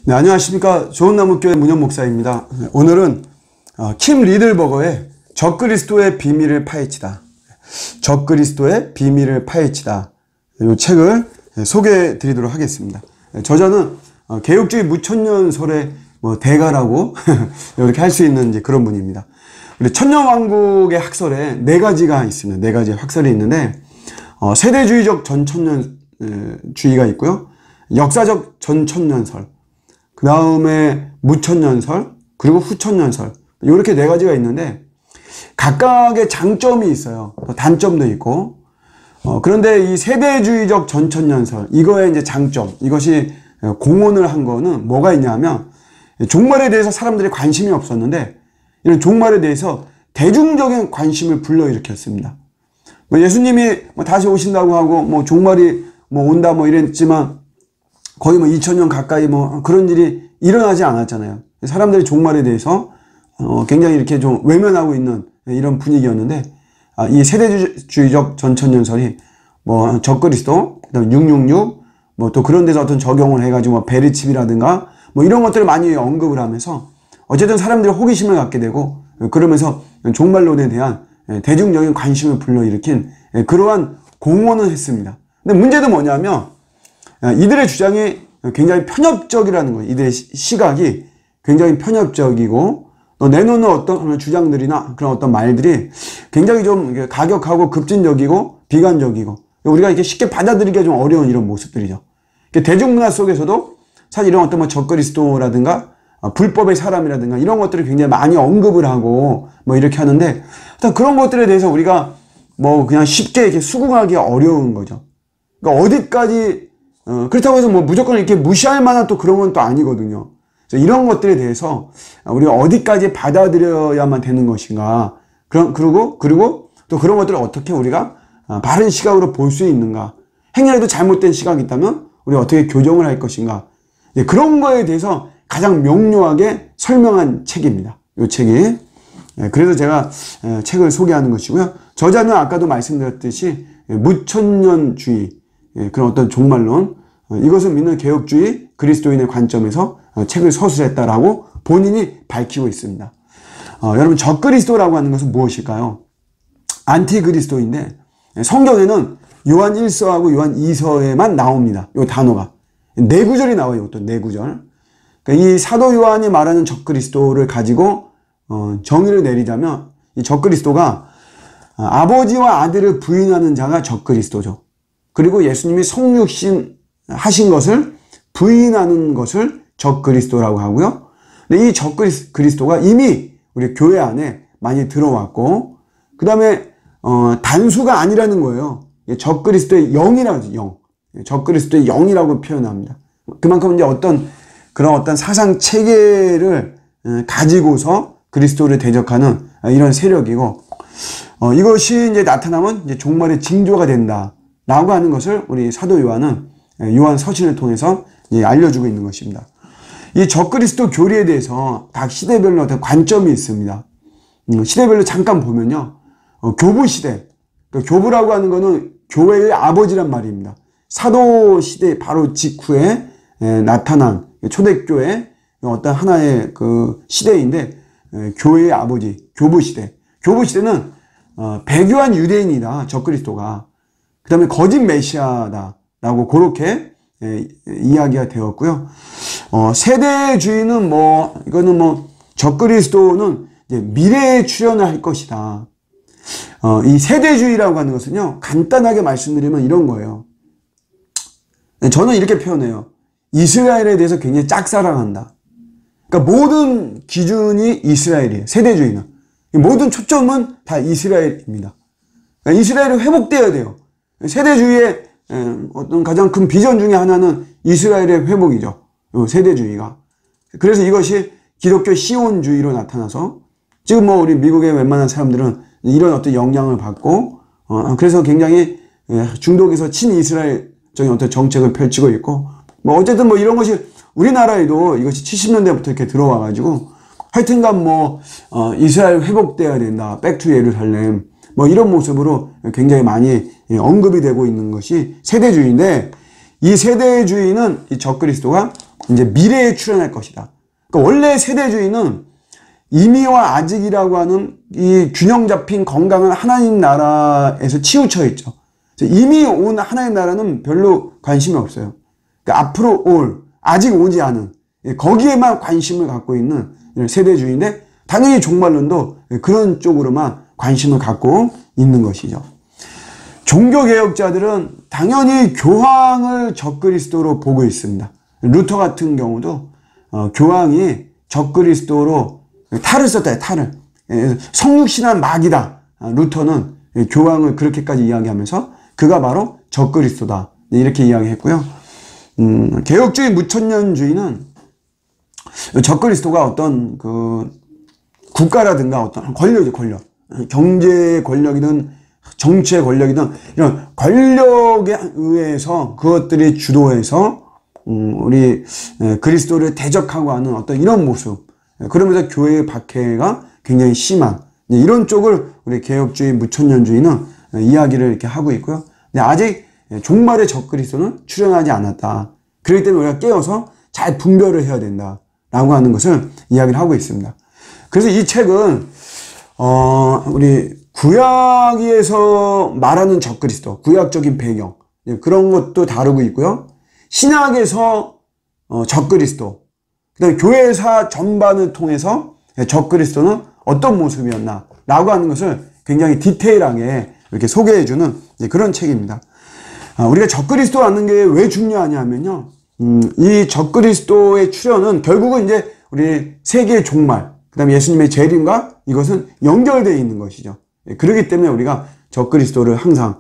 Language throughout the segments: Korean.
네, 안녕하십니까. 좋은나무교회 문현 목사입니다. 오늘은 킴 리들버거의 적그리스도의 비밀을 파헤치다. 적그리스도의 비밀을 파헤치다. 이 책을 소개해 드리도록 하겠습니다. 저자는 개혁주의 무천년설의 대가라고 이렇게 할 수 있는 이제 그런 분입니다. 우리 천년왕국의 학설에 네 가지가 있습니다. 네 가지의 학설이 있는데, 세대주의적 전천년주의가 있고요. 역사적 전천년설, 그 다음에 무천년설, 그리고 후천년설. 이렇게 네 가지가 있는데, 각각의 장점이 있어요. 단점도 있고. 그런데 이 세대주의적 전천년설, 이거의 이제 장점, 이것이 공헌을 한 거는 뭐가 있냐면, 종말에 대해서 사람들이 관심이 없었는데, 이런 종말에 대해서 대중적인 관심을 불러일으켰습니다. 예수님이 다시 오신다고 하고, 종말이 온다 이랬지만, 거의 2000년 가까이 그런 일이 일어나지 않았잖아요. 사람들이 종말에 대해서 굉장히 이렇게 좀 외면하고 있는 이런 분위기였는데, 이 세대주의적 전천년설이 적그리스도, 그다음 666, 또 그런 데서 어떤 적용을 해가지고 베르칩이라든가 이런 것들을 많이 언급을 하면서 어쨌든 사람들이 호기심을 갖게 되고, 그러면서 종말론에 대한 대중적인 관심을 불러일으킨 그러한 공헌을 했습니다. 근데 문제는 뭐냐면, 이들의 주장이 굉장히 편협적이라는 거예요. 이들의 시각이 굉장히 편협적이고, 또 내놓는 어떤 주장들이나 그런 어떤 말들이 굉장히 좀 가격하고 급진적이고 비관적이고, 우리가 이렇게 쉽게 받아들이기가 좀 어려운 이런 모습들이죠. 대중문화 속에서도 사실 이런 어떤 적그리스도라든가 불법의 사람이라든가 이런 것들을 굉장히 많이 언급을 하고 이렇게 하는데, 일단 그런 것들에 대해서 우리가 그냥 쉽게 이렇게 수긍하기 어려운 거죠. 그러니까 어디까지 그렇다고 해서 무조건 이렇게 무시할 만한 또 그런 건 또 아니거든요. 그래서 이런 것들에 대해서 우리가 어디까지 받아들여야만 되는 것인가. 그리고 또 그런 것들을 어떻게 우리가 바른 시각으로 볼 수 있는가. 행여라도 잘못된 시각이 있다면 우리가 어떻게 교정을 할 것인가. 그런 거에 대해서 가장 명료하게 설명한 책입니다. 이 책이. 그래서 제가 책을 소개하는 것이고요. 저자는 아까도 말씀드렸듯이 무천년주의, 그런 어떤 종말론, 이것을 믿는 개혁주의 그리스도인의 관점에서 책을 서술했다라고 본인이 밝히고 있습니다. 여러분, 적그리스도라고 하는 것은 무엇일까요? 안티그리스도인데, 성경에는 요한 1서하고 요한 2서에만 나옵니다. 이 단어가. 네 구절이 나와요. 또 네 구절. 그러니까 이 사도 요한이 말하는 적그리스도를 가지고 정의를 내리자면, 이 적그리스도가 아버지와 아들을 부인하는 자가 적그리스도죠. 그리고 예수님이 성육신 하신 것을 부인하는 것을 적그리스도라고 하고요. 근데 이 적그리스도가 이미 우리 교회 안에 많이 들어왔고, 그 다음에 단수가 아니라는 거예요. 적그리스도의 영이라고 하죠. 영. 적그리스도의 영이라고 표현합니다. 그만큼 이제 그런 어떤 사상 체계를 가지고서 그리스도를 대적하는 이런 세력이고, 이것이 이제 나타나면 이제 종말의 징조가 된다. 라고 하는 것을 우리 사도 요한은 요한 서신을 통해서 알려주고 있는 것입니다. 이 적그리스도 교리에 대해서 각 시대별로 어떤 관점이 있습니다. 시대별로 잠깐 보면요. 교부시대. 그러니까 교부라고 하는 것은 교회의 아버지란 말입니다. 사도 시대 바로 직후에 나타난 초대교회 어떤 하나의 그 시대인데, 교회의 아버지, 교부시대. 교부시대는 배교한 유대인이다, 적그리스도가. 그 다음에 거짓 메시아다라고 그렇게 이야기가 되었고요. 세대주의는 이거는 적그리스도는 이제 미래에 출현을 할 것이다. 이 세대주의라고 하는 것은요, 간단하게 말씀드리면 이런 거예요. 저는 이렇게 표현해요. 이스라엘에 대해서 굉장히 짝사랑한다. 그러니까 모든 기준이 이스라엘이에요. 세대주의는. 모든 초점은 다 이스라엘입니다. 그러니까 이스라엘이 회복되어야 돼요. 세대주의의 어떤 가장 큰 비전 중에 하나는 이스라엘의 회복이죠. 세대주의가. 그래서 이것이 기독교 시온주의로 나타나서 지금 우리 미국의 웬만한 사람들은 이런 어떤 영향을 받고, 그래서 굉장히 중독에서 친이스라엘적인 어떤 정책을 펼치고 있고, 어쨌든 이런 것이 우리나라에도 이것이 70년대부터 이렇게 들어와가지고, 하여튼간 이스라엘 회복돼야 된다. 백투 예루살렘. 이런 모습으로 굉장히 많이 언급이 되고 있는 것이 세대주의인데, 이 세대주의는 이 적그리스도가 이제 미래에 출현할 것이다. 그러니까 원래 세대주의는 이미와 아직이라고 하는 이 균형 잡힌 건강한 하나님 나라에서 치우쳐 있죠. 이미 온 하나님 나라는 별로 관심이 없어요. 그러니까 앞으로 올, 아직 오지 않은, 거기에만 관심을 갖고 있는 세대주의인데, 당연히 종말론도 그런 쪽으로만 관심을 갖고 있는 것이죠. 종교개혁자들은 당연히 교황을 적그리스도로 보고 있습니다. 루터 같은 경우도 교황이 적그리스도로 탈을 썼다. 탈을. 성육신한 마귀다. 루터는 교황을 그렇게까지 이야기하면서 그가 바로 적그리스도다. 이렇게 이야기했고요. 개혁주의 무천년주의는 적그리스도가 어떤 그 국가라든가 어떤 권력이죠, 권력. 경제의 권력이든 정치의 권력이든 이런 권력에 의해서 그것들이 주도해서 우리 그리스도를 대적하고 하는 어떤 이런 모습, 그러면서 교회의 박해가 굉장히 심한 이런 쪽을 우리 개혁주의 무천년주의는 이야기를 이렇게 하고 있고요. 근데 아직 종말의 적그리스도는 출현하지 않았다. 그렇기 때문에 우리가 깨어서 잘 분별을 해야 된다라고 하는 것을 이야기를 하고 있습니다. 그래서 이 책은 우리 구약에서 말하는 적그리스도, 구약적인 배경 그런 것도 다루고 있고요. 신약에서 적그리스도, 그다음에 교회사 전반을 통해서 적그리스도는 어떤 모습이었나 라고 하는 것을 굉장히 디테일하게 이렇게 소개해주는 그런 책입니다. 우리가 적그리스도 아는 게 왜 중요하냐면요. 이 적그리스도의 출현은 결국은 이제 우리 세계의 종말, 그 다음에 예수님의 재림과 이것은 연결되어 있는 것이죠. 그렇기 때문에 우리가 적그리스도를 항상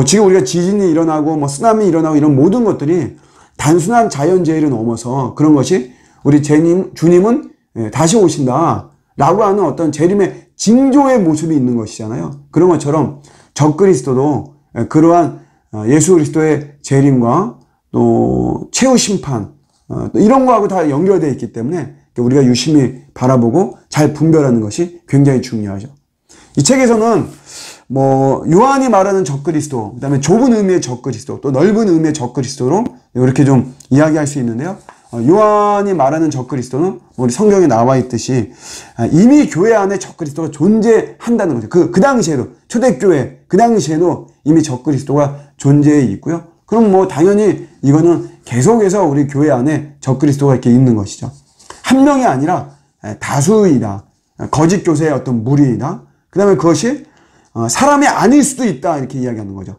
지금 우리가 지진이 일어나고 쓰나미 일어나고 이런 모든 것들이 단순한 자연재해를 넘어서 그런 것이 우리 주님은 다시 오신다 라고 하는 어떤 재림의 징조의 모습이 있는 것이잖아요. 그런 것처럼 적그리스도도 그러한 예수 그리스도의 재림과 또 최후 심판 이런 거하고 다 연결되어 있기 때문에 우리가 유심히 바라보고 잘 분별하는 것이 굉장히 중요하죠. 이 책에서는 요한이 말하는 적그리스도, 그 다음에 좁은 의미의 적그리스도, 또 넓은 의미의 적그리스도로 이렇게 좀 이야기할 수 있는데요. 요한이 말하는 적그리스도는 우리 성경에 나와 있듯이 이미 교회 안에 적그리스도가 존재한다는 거죠. 그 당시에도, 초대교회, 그 당시에도 이미 적그리스도가 존재해 있고요. 그럼 당연히 이거는 계속해서 우리 교회 안에 적그리스도가 이렇게 있는 것이죠. 한 명이 아니라 다수이다. 거짓 교세의 어떤 무리이다. 그 다음에 그것이 사람이 아닐 수도 있다. 이렇게 이야기하는 거죠.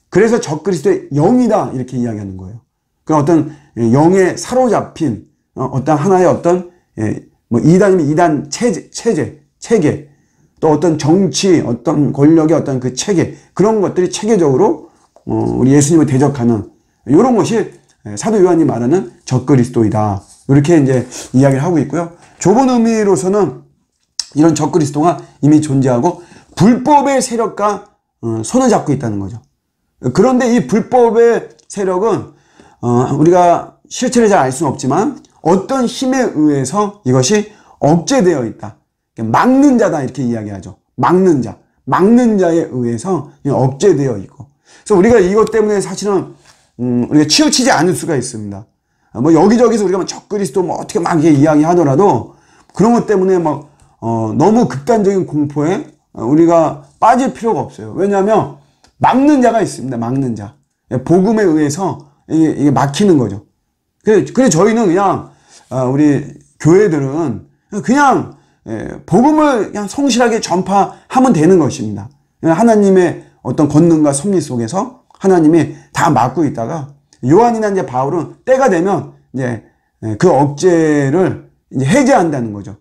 그래서 적그리스도의 영이다. 이렇게 이야기하는 거예요. 그 어떤 영에 사로잡힌 어떤 하나의 어떤 이단이면 이단 체계, 또 어떤 정치, 어떤 권력의 어떤 그 체계, 그런 것들이 체계적으로 우리 예수님을 대적하는 이런 것이 사도 요한이 말하는 적그리스도이다. 이렇게 이제 이야기를 하고 있고요. 좁은 의미로서는 이런 적그리스도가 이미 존재하고 불법의 세력과 손을 잡고 있다는 거죠. 그런데 이 불법의 세력은 우리가 실체를 잘 알 수는 없지만 어떤 힘에 의해서 이것이 억제되어 있다. 막는 자다 이렇게 이야기하죠. 막는 자에 의해서 억제되어 있고. 그래서 우리가 이것 때문에 사실은 우리가 치우치지 않을 수가 있습니다. 여기저기서 우리가 적그리스도 어떻게 막 이야기하더라도 그런 것 때문에 너무 극단적인 공포에 우리가 빠질 필요가 없어요. 왜냐하면 막는 자가 있습니다. 막는 자. 복음에 의해서 이게 막히는 거죠. 그래서 저희는 그냥 우리 교회들은 그냥 복음을 그냥 성실하게 전파하면 되는 것입니다. 하나님의 어떤 권능과 섭리 속에서 하나님이 다 막고 있다가 요한이나 이제 바울은 때가 되면 이제 그 억제를 이제 해제한다는 거죠.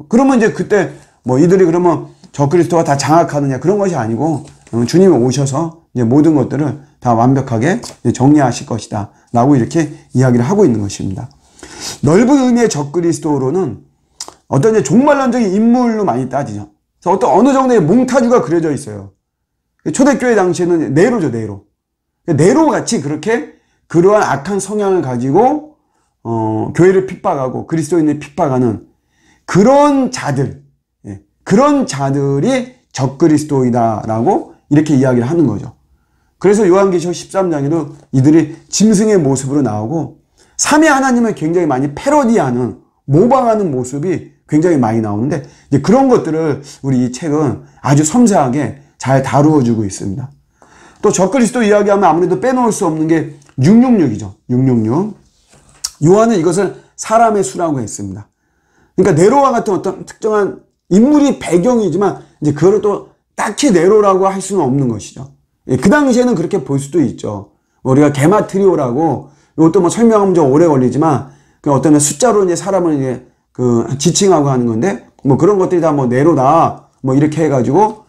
그러면 이제 그때 이들이 그러면 적그리스도가 다 장악하느냐 그런 것이 아니고 주님이 오셔서 이제 모든 것들을 다 완벽하게 정리하실 것이다 라고 이렇게 이야기를 하고 있는 것입니다. 넓은 의미의 적그리스도로는 어떤 이제 종말론적인 인물로 많이 따지죠. 그래서 어느 정도의 몽타주가 그려져 있어요. 초대교회 당시에는 네로죠, 네로. 네로 같이 그렇게 그러한 악한 성향을 가지고 교회를 핍박하고 그리스도인을 핍박하는 그런 자들이 적그리스도이다라고 이렇게 이야기를 하는 거죠. 그래서 요한계시록 13장에도 이들이 짐승의 모습으로 나오고 삼위 하나님을 굉장히 많이 패러디하는, 모방하는 모습이 굉장히 많이 나오는데, 이제 그런 것들을 우리 이 책은 아주 섬세하게 잘 다루어주고 있습니다. 또 적그리스도 이야기하면 아무래도 빼놓을 수 없는 게 666이죠. 666. 요한은 이것을 사람의 수라고 했습니다. 그러니까 네로와 같은 어떤 특정한 인물이 배경이지만 이제 그거를 또 딱히 네로라고 할 수는 없는 것이죠. 그 당시에는 그렇게 볼 수도 있죠. 우리가 게마트리오라고, 이것도 뭐 설명하면 좀 오래 걸리지만 그 어떤 숫자로 이제 사람을 이제 그 지칭하고 하는 건데, 뭐 그런 것들이 다 뭐 네로다 뭐 이렇게 해가지고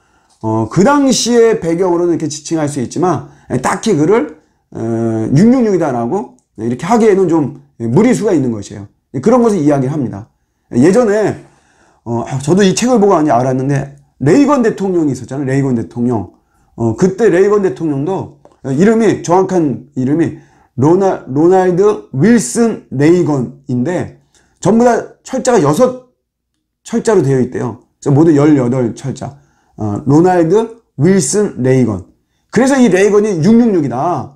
그 당시의 배경으로는 이렇게 지칭할 수 있지만 딱히 그를 666이다라고 이렇게 하기에는 좀 무리수가 있는 것이에요. 그런 것을 이야기를 합니다. 예전에 저도 이 책을 보고 알았는데, 레이건 대통령이 있었잖아요. 레이건 대통령. 그때 레이건 대통령도 이름이, 정확한 이름이 로널드 윌슨 레이건인데 전부 다 철자가 6철자로 되어 있대요. 그래서 모두 18철자. 로널드 윌슨 레이건. 그래서 이 레이건이 666이다.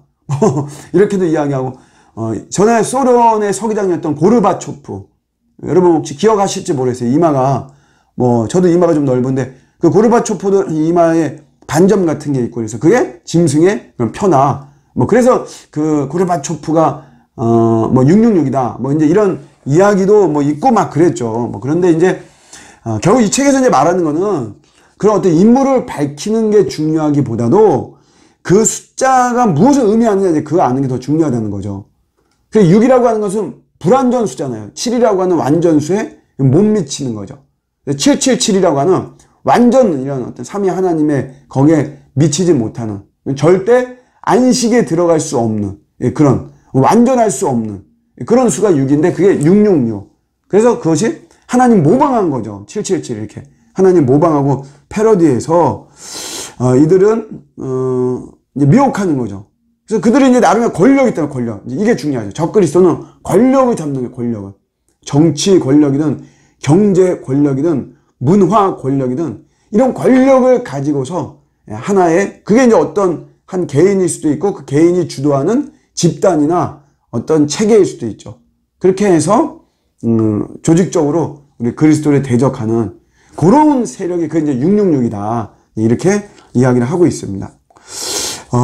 이렇게도 이야기하고, 전에 소련의 서기장이었던 고르바초프. 여러분 혹시 기억하실지 모르겠어요. 이마가, 저도 이마가 좀 넓은데, 그 고르바초프도 이마에 반점 같은 게 있고, 그래서 그게 짐승의 그런 표나, 그래서 그 고르바초프가, 666이다. 이제 이런 이야기도 있고 막 그랬죠. 그런데 이제, 결국 이 책에서 이제 말하는 거는 그런 어떤 인물을 밝히는 게 중요하기보다도 그 숫자가 무엇을 의미하느냐, 그거 아는 게 더 중요하다는 거죠. 그 6이라고 하는 것은 불완전 수잖아요. 7이라고 하는 완전수에 못 미치는 거죠. 777이라고 하는 완전 이런 어떤 삼위 하나님의 거기에 미치지 못하는, 절대 안식에 들어갈 수 없는 그런, 완전할 수 없는 그런 수가 6인데 그게 666. 그래서 그것이 하나님 모방한 거죠. 777 이렇게 하나님 모방하고 패러디해서 이들은 이제 미혹하는 거죠. 그래서 그들이 이제 나름의 권력이 있다는, 권력. 이게 중요하죠. 적그리스도는 권력을 잡는 게, 권력을. 정치 권력이든 경제 권력이든 문화 권력이든 이런 권력을 가지고서 하나의, 그게 이제 어떤 한 개인일 수도 있고 그 개인이 주도하는 집단이나 어떤 체계일 수도 있죠. 그렇게 해서 조직적으로 우리 그리스도를 대적하는 그런 세력이 그 이제 666이다. 이렇게 이야기를 하고 있습니다.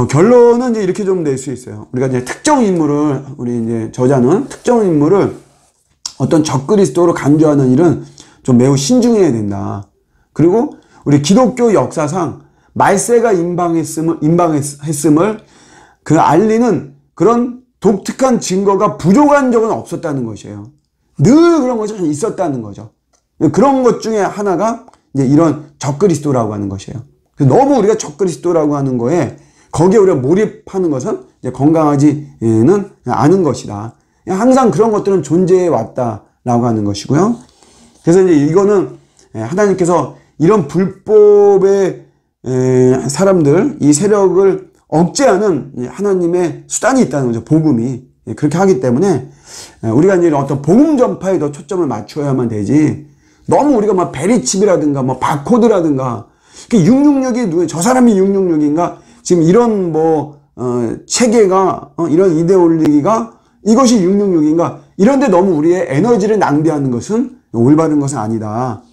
결론은 이제 이렇게 좀 낼 수 있어요. 우리가 이제 특정 인물을, 우리 이제 저자는 특정 인물을 어떤 적그리스도로 간주하는 일은 좀 매우 신중해야 된다. 그리고 우리 기독교 역사상 말세가 임방했음을 그 알리는 그런 독특한 증거가 부족한 적은 없었다는 것이에요. 늘 그런 것이 있었다는 거죠. 그런 것 중에 하나가 이제 이런 적그리스도라고 하는 것이에요. 그래서 너무 우리가 적그리스도라고 하는 거에 거기에 우리가 몰입하는 것은 이제 건강하지는 않은 것이다. 항상 그런 것들은 존재해 왔다라고 하는 것이고요. 그래서 이제 이거는 하나님께서 이런 불법의 사람들, 이 세력을 억제하는 하나님의 수단이 있다는 거죠. 복음이. 그렇게 하기 때문에 우리가 이제 어떤 복음 전파에 더 초점을 맞춰야만 되지, 너무 우리가 막 베리칩이라든가 뭐 바코드라든가 666이 누구, 저 사람이 666인가, 지금 이런 체계가, 이런 이데올로기가 이것이 666인가, 이런데 너무 우리의 에너지를 낭비하는 것은 올바른 것은 아니다.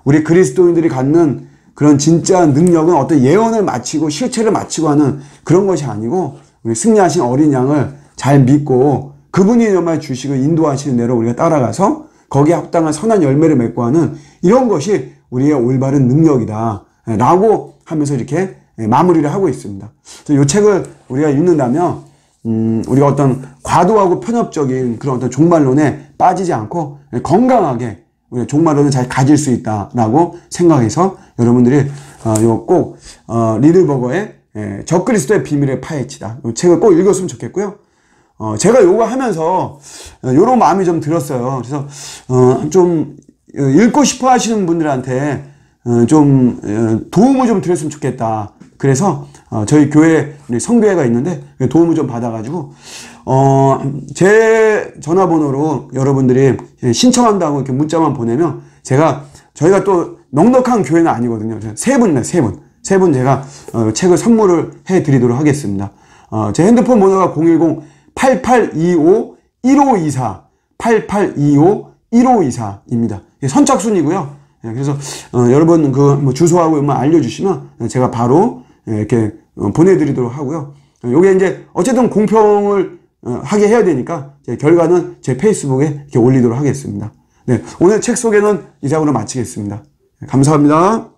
우리 그리스도인들이 갖는 그런 진짜 능력은 어떤 예언을 마치고 실체를 마치고 하는 그런 것이 아니고, 우리 승리하신 어린 양을 잘 믿고 그분이 정말 주식을 인도하시는 대로 우리가 따라가서 거기에 합당한 선한 열매를 맺고 하는 이런 것이 우리의 올바른 능력이다 라고 하면서 이렇게 마무리를 하고 있습니다. 그래서 이 책을 우리가 읽는다면 우리가 어떤 과도하고 편협적인 그런 어떤 종말론에 빠지지 않고 건강하게 우리 종말론을 잘 가질 수 있다라고 생각해서 여러분들이 꼭 리들버거의 적그리스도의 비밀을 파헤치다, 이 책을 꼭 읽었으면 좋겠고요. 제가 요거 하면서 요런 마음이 좀 들었어요. 그래서 좀 읽고 싶어 하시는 분들한테 좀 도움을 좀 드렸으면 좋겠다. 그래서 저희 교회 성교회가 있는데 도움을 좀 받아가지고 제 전화번호로 여러분들이 신청한다고 이렇게 문자만 보내면 저희가 또 넉넉한 교회는 아니거든요. 세 분 제가 책을 선물을 해드리도록 하겠습니다. 제 핸드폰 번호가 010-8825 1524-8825-1524입니다. 선착순이고요. 그래서 여러분 그 주소하고 뭐 알려주시면 제가 바로 이렇게 보내드리도록 하고요. 요게 이제 어쨌든 공평을 하게 해야 되니까 제 결과는 제 페이스북에 이렇게 올리도록 하겠습니다. 네, 오늘 책 소개는 이상으로 마치겠습니다. 감사합니다.